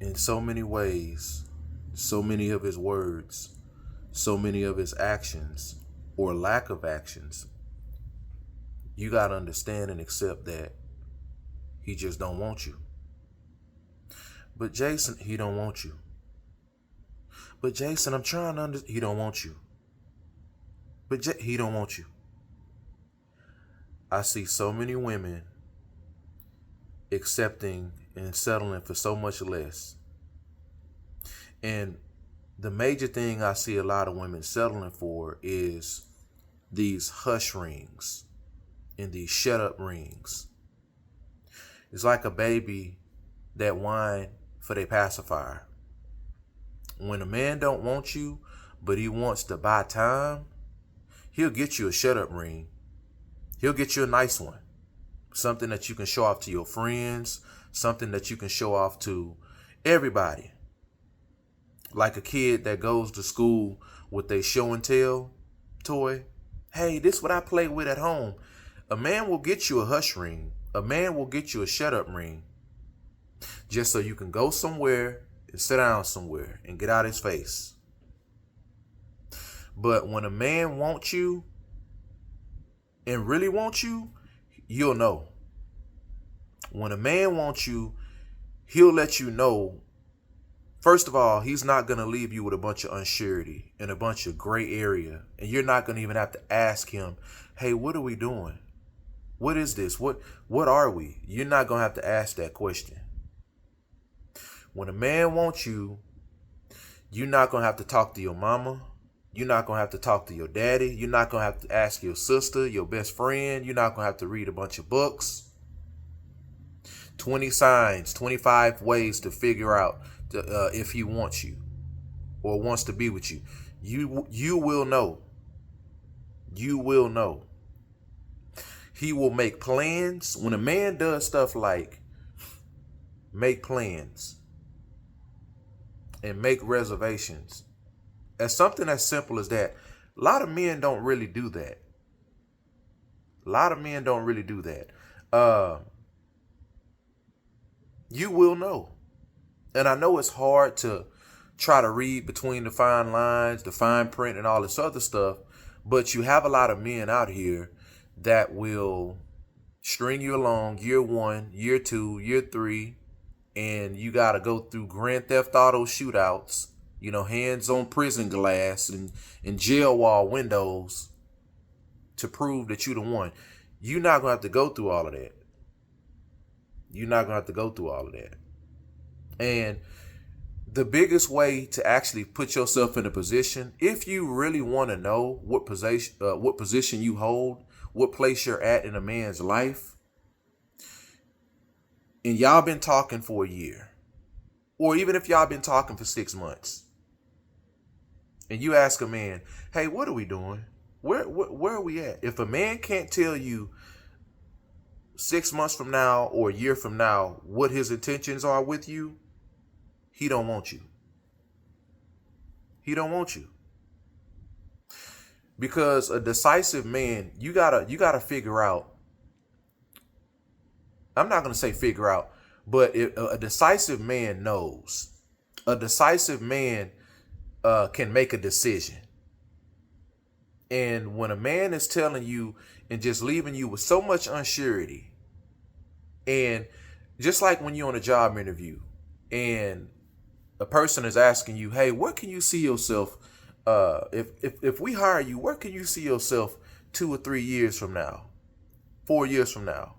in so many ways, so many of his words, so many of his actions or lack of actions, you got to understand and accept that he just don't want you. But Jason, he don't want you. But Jason, I'm trying to understand. He don't want you. But he don't want you. I see so many women accepting and settling for so much less. And the major thing I see a lot of women settling for is these hush rings and these shut up rings. It's like a baby that whine for their pacifier. When a man don't want you, but he wants to buy time, he'll get you a shut up ring. He'll get you a nice one. Something that you can show off to your friends, something that you can show off to everybody. Like a kid that goes to school with a show and tell toy. Hey, this is what I play with at home. A man will get you a hush ring. A man will get you a shut up ring. Just so you can go somewhere and sit down somewhere and get out his face. But when a man wants you and really wants you, you'll know. When a man wants you, he'll let you know. First of all, he's not going to leave you with a bunch of unsurety and a bunch of gray area. And you're not going to even have to ask him, hey, what are we doing? What is this? What are we? You're not going to have to ask that question. When a man wants you, you're not going to have to talk to your mama. You're not going to have to talk to your daddy. You're not going to have to ask your sister, your best friend. You're not going to have to read a bunch of books. 20 signs, 25 ways to figure out if he wants you or wants to be with you. You will know. You will know. He will make plans. When a man does stuff like make plans and make reservations, as something as simple as that, a lot of men don't really do that. A lot of men don't really do that. You will know. And I know it's hard to try to read between the fine lines, the fine print, and all this other stuff, but you have a lot of men out here that will string you along year 1, year 2, year 3, and you got to go through Grand Theft Auto shootouts, hands on prison glass and jail wall windows to prove that you the one. You're not going to have to go through all of that. You're not going to have to go through all of that. And the biggest way to actually put yourself in a position, if you really want to know what position you hold, what place you're at in a man's life, and y'all been talking for a year, or even if y'all been talking for 6 months, and you ask a man, hey, what are we doing? Where are we at? If a man can't tell you 6 months from now or a year from now what his intentions are with you, he don't want you. He don't want you. Because a decisive man, you gotta figure out. I'm not gonna say figure out, but a decisive man knows. A decisive man can make a decision. And when a man is telling you and just leaving you with so much unsurety, and just like when you're on a job interview and a person is asking you, hey, where can you see yourself? If we hire you, where can you see yourself 2 or 3 years from now, 4 years from now?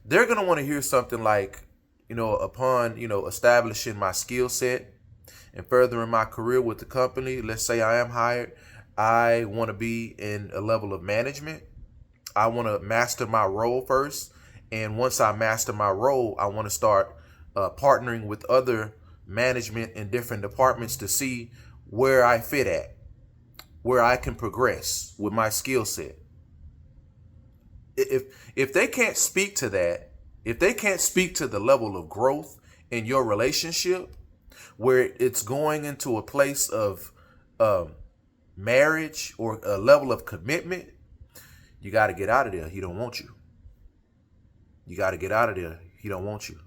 They're going to want to hear something like, upon, establishing my skill set and furthering my career with the company, let's say I am hired, I want to be in a level of management. I want to master my role first. And once I master my role, I want to start partnering with other management in different departments to see where I fit at, where I can progress with my skill set. If they can't speak to that, if they can't speak to the level of growth in your relationship, where it's going into a place of marriage or a level of commitment, you got to get out of there. He don't want you. You got to get out of there. He don't want you.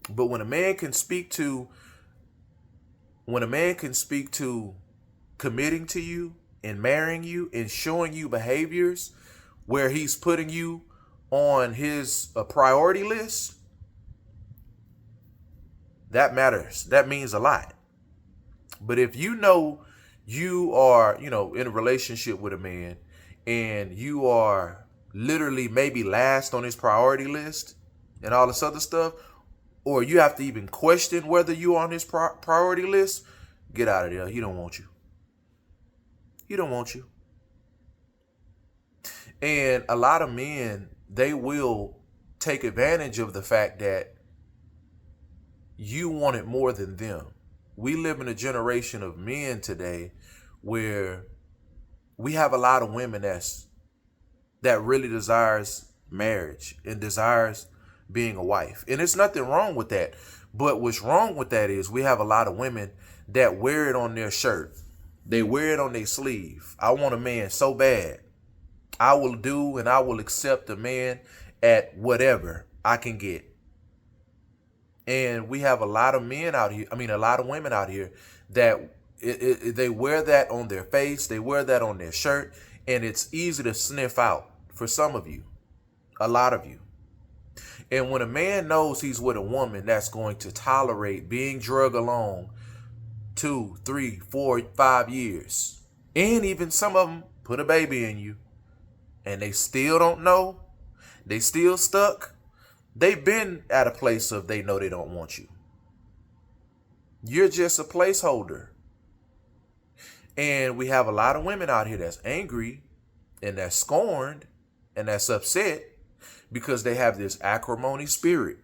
But when a man can speak to committing to you and marrying you and showing you behaviors where he's putting you on his priority list, that matters. That means a lot. But if you know you are, in a relationship with a man and you are literally maybe last on his priority list and all this other stuff, or you have to even question whether you're on his priority list, get out of there. He don't want you. He don't want you. And a lot of men, they will take advantage of the fact that you want it more than them. We live in a generation of men today where we have a lot of women that really desires marriage and desires being a wife. And there's nothing wrong with that. But what's wrong with that is we have a lot of women that wear it on their shirt. They wear it on their sleeve. I want a man so bad. I will do and I will accept a man at whatever I can get. And we have a lot of men out here. A lot of women out here that they wear that on their face. They wear that on their shirt. And it's easy to sniff out for some of you, a lot of you. And when a man knows he's with a woman that's going to tolerate being drug along 2, 3, 4, 5 years, and even some of them put a baby in you, and they still don't know, they still stuck, they've been at a place of they know they don't want you. You're just a placeholder. And we have a lot of women out here that's angry and that's scorned and that's upset because they have this acrimony spirit,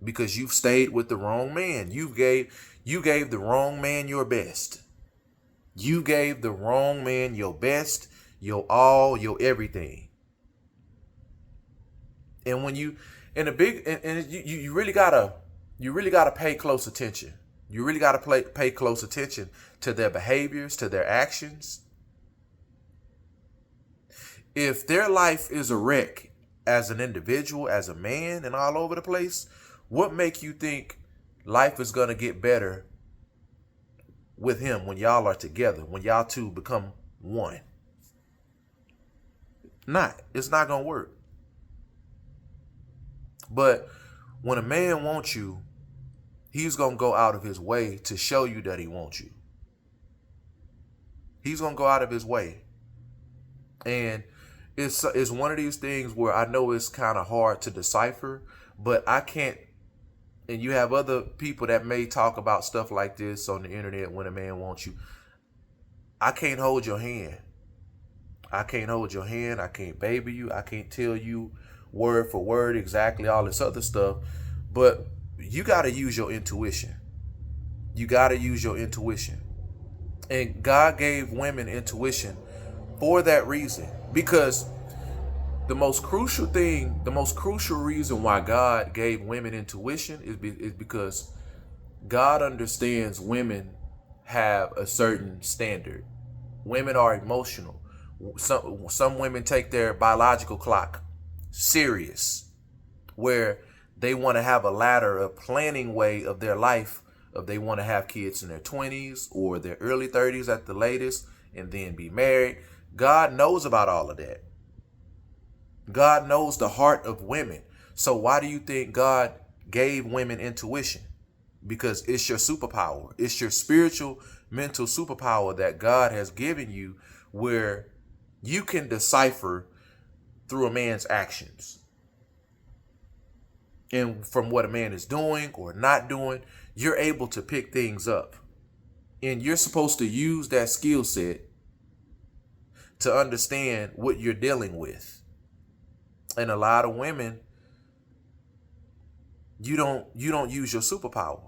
because you've stayed with the wrong man. You gave the wrong man your best. You gave the wrong man your best, your all, your everything. And when you in a big and you really gotta pay close attention. You really gotta pay close attention to their behaviors, to their actions. If their life is a wreck as an individual, as a man, and all over the place, what make you think life is gonna get better with him when y'all are together, when y'all two become one? It's not gonna work. But when a man wants you, he's gonna go out of his way to show you that he wants you. He's gonna go out of his way. And it's one of these things where I know it's kind of hard to decipher, but I can't. And you have other people that may talk about stuff like this on the internet when a man wants you. I can't hold your hand. I can't hold your hand. I can't baby you. I can't tell you word for word exactly all this other stuff. But you got to use your intuition. You got to use your intuition. And God gave women intuition for that reason. Because the most crucial reason why God gave women intuition is because God understands women have a certain standard. Women are emotional. Some women take their biological clock serious, where they want to have a ladder, a planning way of their life. If they want to have kids in their 20s or their early 30s at the latest, and then be married. God knows about all of that. God knows the heart of women. So why do you think God gave women intuition? Because it's your superpower. It's your spiritual, mental superpower that God has given you, where you can decipher through a man's actions. And from what a man is doing or not doing, you're able to pick things up. And you're supposed to use that skill set to understand what you're dealing with. And a lot of women, you don't use your superpower.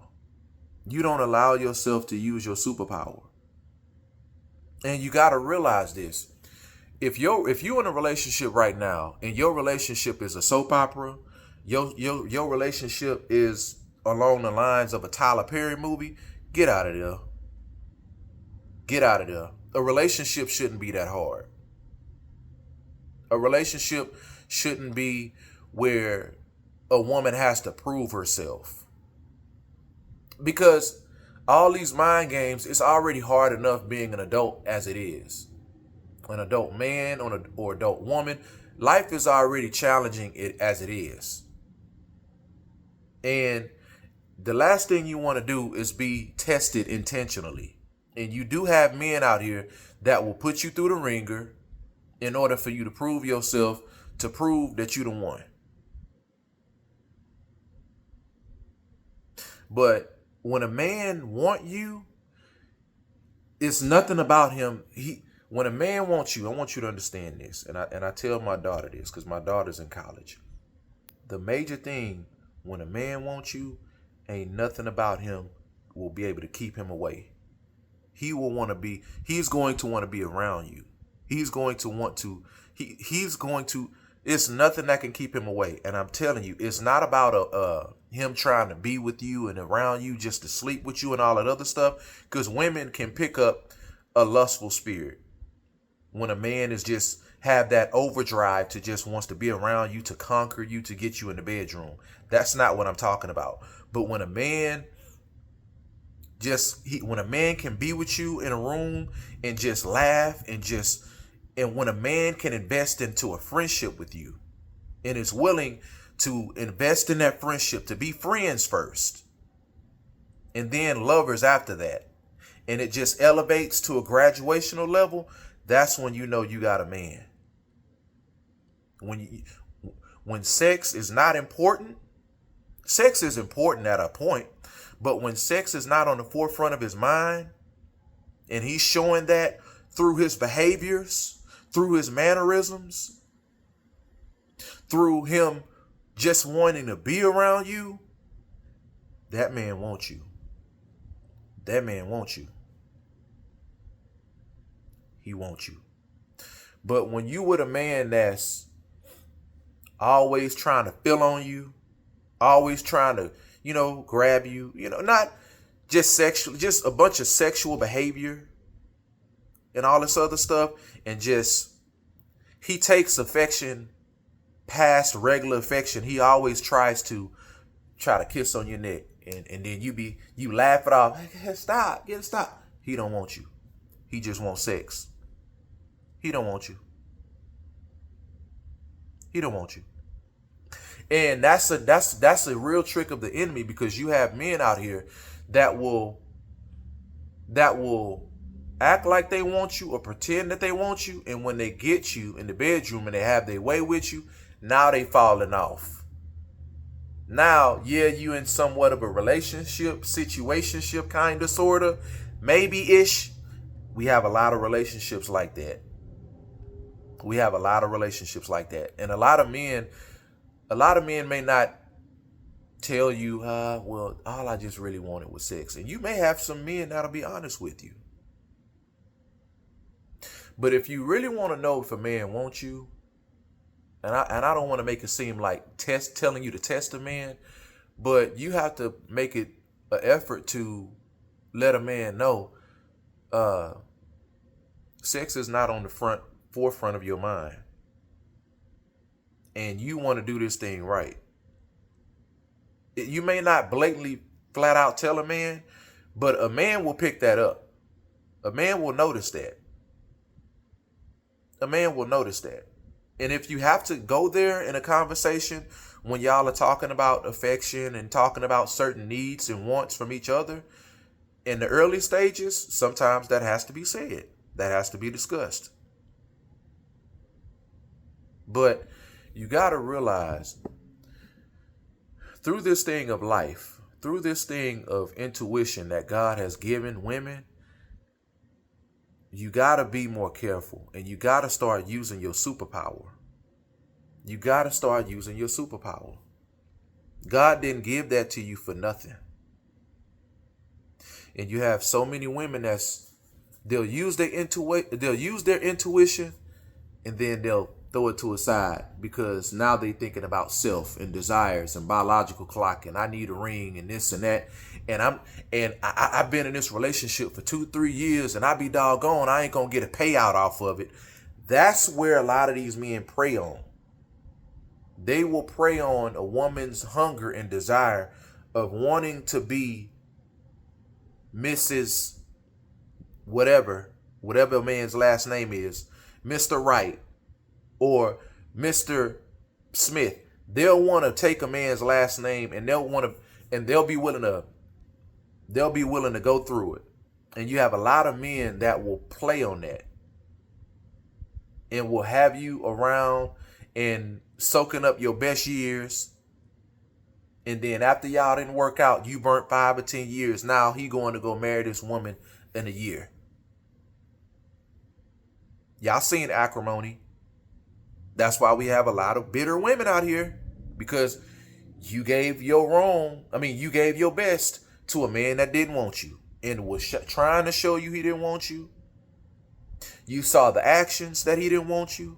You don't allow yourself to use your superpower. And you got to realize this. If you're in a relationship right now and your relationship is a soap opera, your relationship is along the lines of a Tyler Perry movie, get out of there. Get out of there. A relationship shouldn't be that hard. A relationship shouldn't be where a woman has to prove herself. Because all these mind games, it's already hard enough being an adult as it is. An adult man or adult woman. Life is already challenging it as it is. And the last thing you want to do is be tested intentionally. And you do have men out here that will put you through the ringer in order for you to prove yourself, to prove that you the one. But when a man want you, it's nothing about him. When a man wants you, I want you to understand this. And I tell my daughter this because my daughter's in college. The major thing when a man wants you, ain't nothing about him will be able to keep him away. He's going to want to be around you. He's going to, it's nothing that can keep him away. And I'm telling you, it's not about him trying to be with you and around you just to sleep with you and all that other stuff. Because women can pick up a lustful spirit. When a man is just have that overdrive to just wants to be around you, to conquer you, to get you in the bedroom. That's not what I'm talking about. But when a man when a man can be with you in a room and just laugh and when a man can invest into a friendship with you and is willing to invest in that friendship, to be friends first and then lovers after that, and it just elevates to a graduational level, that's when you know you got a man. When sex is not important, sex is important at a point, but when sex is not on the forefront of his mind, and he's showing that through his behaviors, through his mannerisms, through him just wanting to be around you, that man wants you. That man wants you. He wants you. But when you with a man that's always trying to fill on you, always trying to, grab you, not just sexual, just a bunch of sexual behavior and all this other stuff. And just, he takes affection past regular affection. He always tries to kiss on your neck. And then you laugh it off. Hey, stop. He don't want you. He just wants sex. He don't want you. He don't want you. And that's a real trick of the enemy, because you have men out here that will act like they want you or pretend that they want you, and when they get you in the bedroom and they have their way with you, now they falling off. Now, yeah, you in somewhat of a relationship, situationship kind of, sort of, maybe-ish. We have a lot of relationships like that. And a lot of men may not tell you, well, all I just really wanted was sex. And you may have some men that'll be honest with you. But if you really want to know if a man wants you, and I don't want to make it seem like telling you to test a man, but you have to make it an effort to let a man know sex is not on the forefront of your mind. And you want to do this thing right. You may not blatantly flat out tell a man, but a man will pick that up. A man will notice that. And if you have to go there in a conversation when y'all are talking about affection and talking about certain needs and wants from each other, in the early stages, sometimes that has to be said. That has to be discussed. But you got to realize, through this thing of life, through this thing of intuition that God has given women, you got to be more careful, and you got to start using your superpower. God didn't give that to you for nothing. And you have so many women they'll use their intuition, and then they'll throw it to a side because now they're thinking about self and desires and biological clock, and I need a ring and this and that. And I've been in this relationship for 2-3 years, and I be doggone, I ain't gonna get a payout off of it. That's where a lot of these men prey on. They will prey on a woman's hunger and desire of wanting to be Mrs. whatever a man's last name is, Mr. Wright or Mr. Smith. They'll want to take a man's last name and they'll be willing to go through it. And you have a lot of men that will play on that and will have you around and soaking up your best years. And then after y'all didn't work out, you burnt 5 or 10 years. Now he going to go marry this woman in a year. Y'all seen acrimony. That's why we have a lot of bitter women out here, because you gave your best to a man that didn't want you and was trying to show you he didn't want you. You saw the actions that he didn't want you.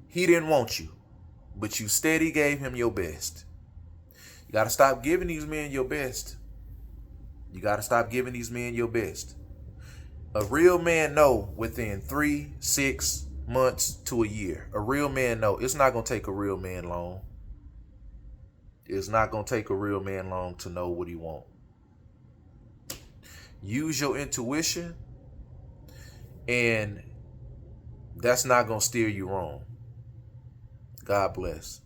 He didn't want you, but you steady gave him your best. You got to stop giving these men your best. You got to stop giving these men your best. A real man know within 3, 6 months to a year. A real man know. It's not going to take a real man long. It's not going to take a real man long to know what he wants. Use your intuition, and that's not going to steer you wrong. God bless.